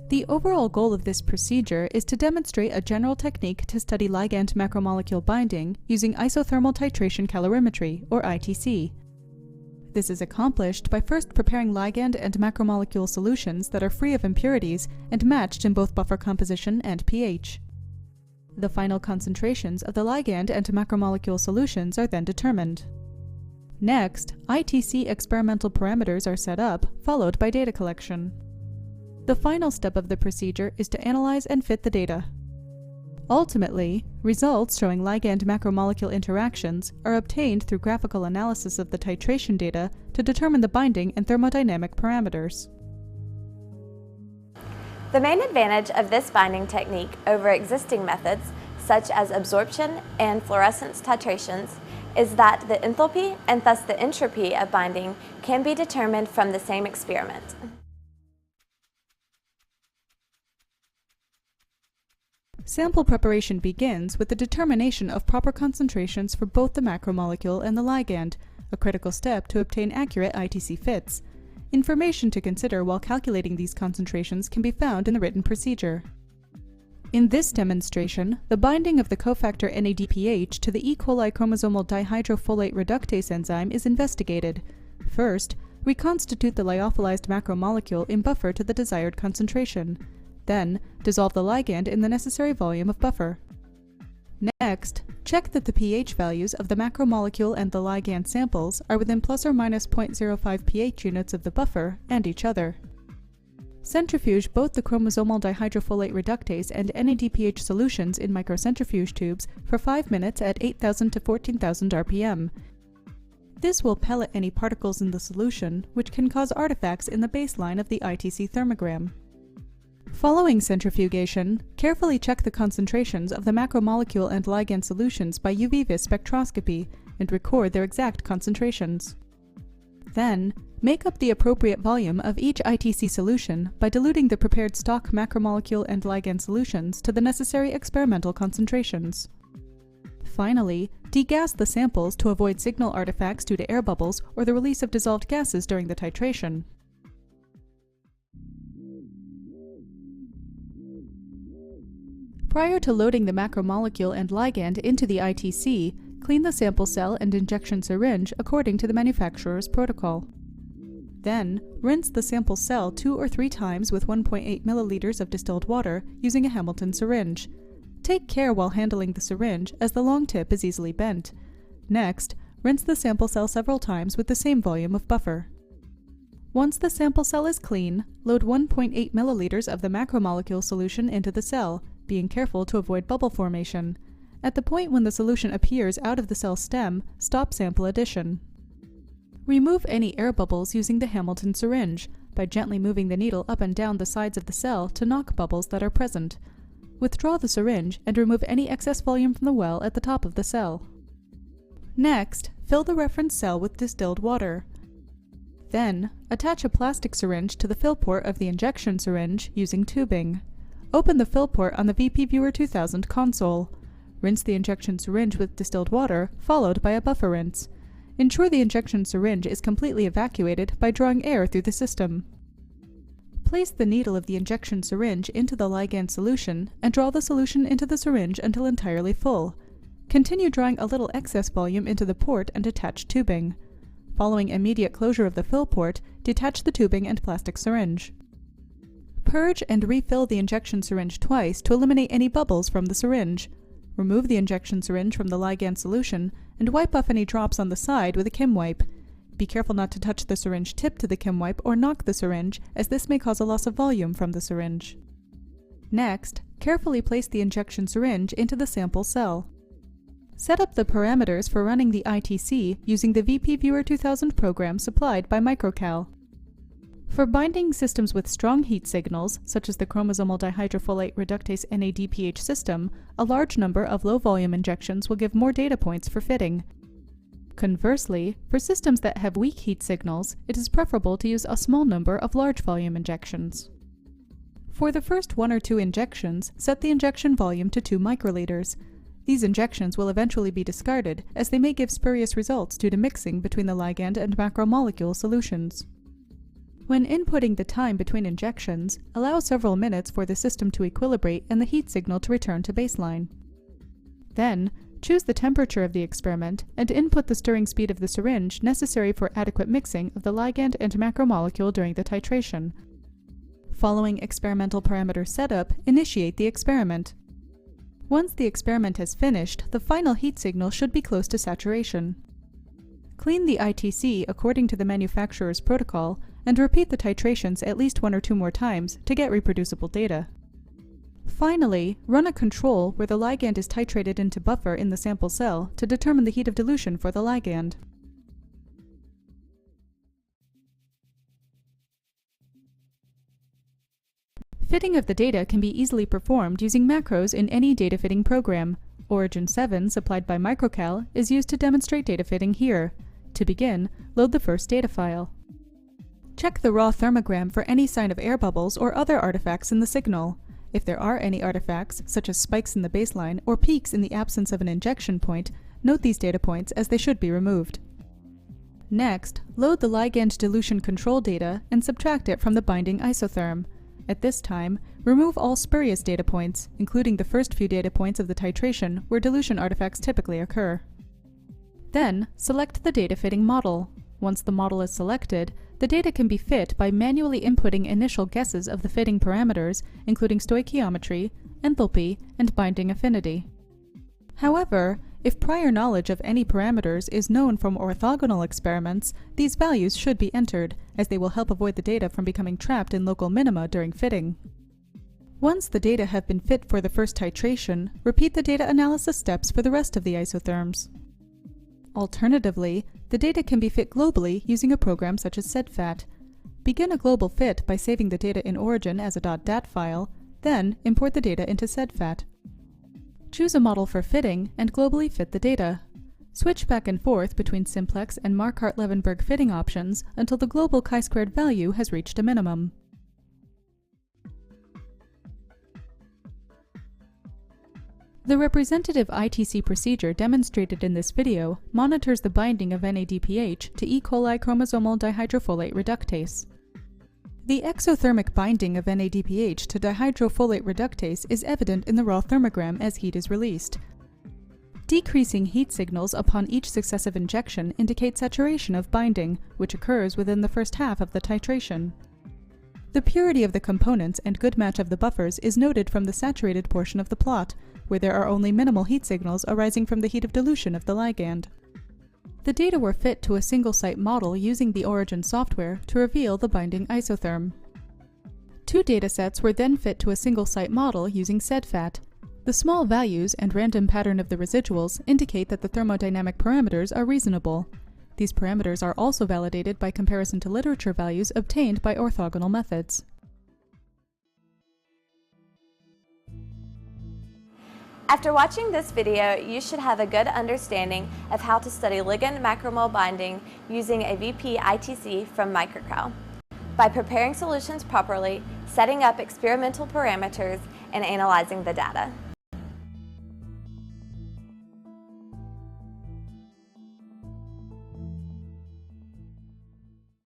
The overall goal of this procedure is to demonstrate a general technique to study ligand macromolecule binding using isothermal titration calorimetry, or ITC. This is accomplished by first preparing ligand and macromolecule solutions that are free of impurities and matched in both buffer composition and pH. The final concentrations of the ligand and macromolecule solutions are then determined. Next, ITC experimental parameters are set up, followed by data collection. The final step of the procedure is to analyze and fit the data. Ultimately, results showing ligand-macromolecule interactions are obtained through graphical analysis of the titration data to determine the binding and thermodynamic parameters. The main advantage of this binding technique over existing methods, such as absorption and fluorescence titrations, is that the enthalpy and thus the entropy of binding can be determined from the same experiment. Sample preparation begins with the determination of proper concentrations for both the macromolecule and the ligand, a critical step to obtain accurate ITC fits. Information to consider while calculating these concentrations can be found in the written procedure. In this demonstration, the binding of the cofactor NADPH to the E. coli chromosomal dihydrofolate reductase enzyme is investigated. First, reconstitute the lyophilized macromolecule in buffer to the desired concentration. Then, dissolve the ligand in the necessary volume of buffer. Next, check that the pH values of the macromolecule and the ligand samples are within plus or minus 0.05 pH units of the buffer and each other. Centrifuge both the chromosomal dihydrofolate reductase and NADPH solutions in microcentrifuge tubes for 5 minutes at 8,000 to 14,000 rpm. This will pellet any particles in the solution, which can cause artifacts in the baseline of the ITC thermogram. Following centrifugation, carefully check the concentrations of the macromolecule and ligand solutions by UV-Vis spectroscopy and record their exact concentrations. Then, make up the appropriate volume of each ITC solution by diluting the prepared stock macromolecule and ligand solutions to the necessary experimental concentrations. Finally, degas the samples to avoid signal artifacts due to air bubbles or the release of dissolved gases during the titration. Prior to loading the macromolecule and ligand into the ITC, clean the sample cell and injection syringe according to the manufacturer's protocol. Then, rinse the sample cell 2 or 3 times with 1.8 milliliters of distilled water using a Hamilton syringe. Take care while handling the syringe as the long tip is easily bent. Next, rinse the sample cell several times with the same volume of buffer. Once the sample cell is clean, load 1.8 milliliters of the macromolecule solution into the cell, being careful to avoid bubble formation. At the point when the solution appears out of the cell stem, stop sample addition. Remove any air bubbles using the Hamilton syringe by gently moving the needle up and down the sides of the cell to knock bubbles that are present. Withdraw the syringe and remove any excess volume from the well at the top of the cell. Next, fill the reference cell with distilled water. Then, attach a plastic syringe to the fill port of the injection syringe using tubing. Open the fill port on the VP Viewer 2000 console. Rinse the injection syringe with distilled water, followed by a buffer rinse. Ensure the injection syringe is completely evacuated by drawing air through the system. Place the needle of the injection syringe into the ligand solution and draw the solution into the syringe until entirely full. Continue drawing a little excess volume into the port and attach tubing. Following immediate closure of the fill port, detach the tubing and plastic syringe. Purge and refill the injection syringe twice to eliminate any bubbles from the syringe. Remove the injection syringe from the ligand solution and wipe off any drops on the side with a Kim wipe. Be careful not to touch the syringe tip to the Kim wipe or knock the syringe, as this may cause a loss of volume from the syringe. Next, carefully place the injection syringe into the sample cell. Set up the parameters for running the ITC using the VP Viewer 2000 program supplied by Microcal. For binding systems with strong heat signals, such as the chromosomal dihydrofolate reductase NADPH system, a large number of low-volume injections will give more data points for fitting. Conversely, for systems that have weak heat signals, it is preferable to use a small number of large-volume injections. For the first 1 or 2 injections, set the injection volume to 2 microliters. These injections will eventually be discarded, as they may give spurious results due to mixing between the ligand and macromolecule solutions. When inputting the time between injections, allow several minutes for the system to equilibrate and the heat signal to return to baseline. Then, choose the temperature of the experiment and input the stirring speed of the syringe necessary for adequate mixing of the ligand and macromolecule during the titration. Following experimental parameter setup, initiate the experiment. Once the experiment has finished, the final heat signal should be close to saturation. Clean the ITC according to the manufacturer's protocol and repeat the titrations at least 1 or 2 more times to get reproducible data. Finally, run a control where the ligand is titrated into buffer in the sample cell to determine the heat of dilution for the ligand. Fitting of the data can be easily performed using macros in any data fitting program. Origin 7, supplied by Microcal, is used to demonstrate data fitting here. To begin, load the first data file. Check the raw thermogram for any sign of air bubbles or other artifacts in the signal. If there are any artifacts, such as spikes in the baseline or peaks in the absence of an injection point, note these data points as they should be removed. Next, load the ligand dilution control data and subtract it from the binding isotherm. At this time, remove all spurious data points, including the first few data points of the titration where dilution artifacts typically occur. Then, select the data fitting model. Once the model is selected, the data can be fit by manually inputting initial guesses of the fitting parameters, including stoichiometry, enthalpy, and binding affinity. However, if prior knowledge of any parameters is known from orthogonal experiments, these values should be entered, as they will help avoid the data from becoming trapped in local minima during fitting. Once the data have been fit for the first titration, repeat the data analysis steps for the rest of the isotherms. Alternatively, the data can be fit globally using a program such as sedfat. Begin a global fit by saving the data in Origin as a .dat file, then import the data into sedfat. Choose a model for fitting and globally fit the data. Switch back and forth between simplex and Marquardt-Levenberg fitting options until the global chi-squared value has reached a minimum. The representative ITC procedure demonstrated in this video monitors the binding of NADPH to E. coli chromosomal dihydrofolate reductase. The exothermic binding of NADPH to dihydrofolate reductase is evident in the raw thermogram as heat is released. Decreasing heat signals upon each successive injection indicate saturation of binding, which occurs within the first half of the titration. The purity of the components and good match of the buffers is noted from the saturated portion of the plot, where there are only minimal heat signals arising from the heat of dilution of the ligand. The data were fit to a single-site model using the Origin software to reveal the binding isotherm. 2 datasets were then fit to a single-site model using sedfat. The small values and random pattern of the residuals indicate that the thermodynamic parameters are reasonable. These parameters are also validated by comparison to literature values obtained by orthogonal methods. After watching this video, you should have a good understanding of how to study ligand macromole binding using a VP ITC from Microcal. By preparing solutions properly, setting up experimental parameters, and analyzing the data.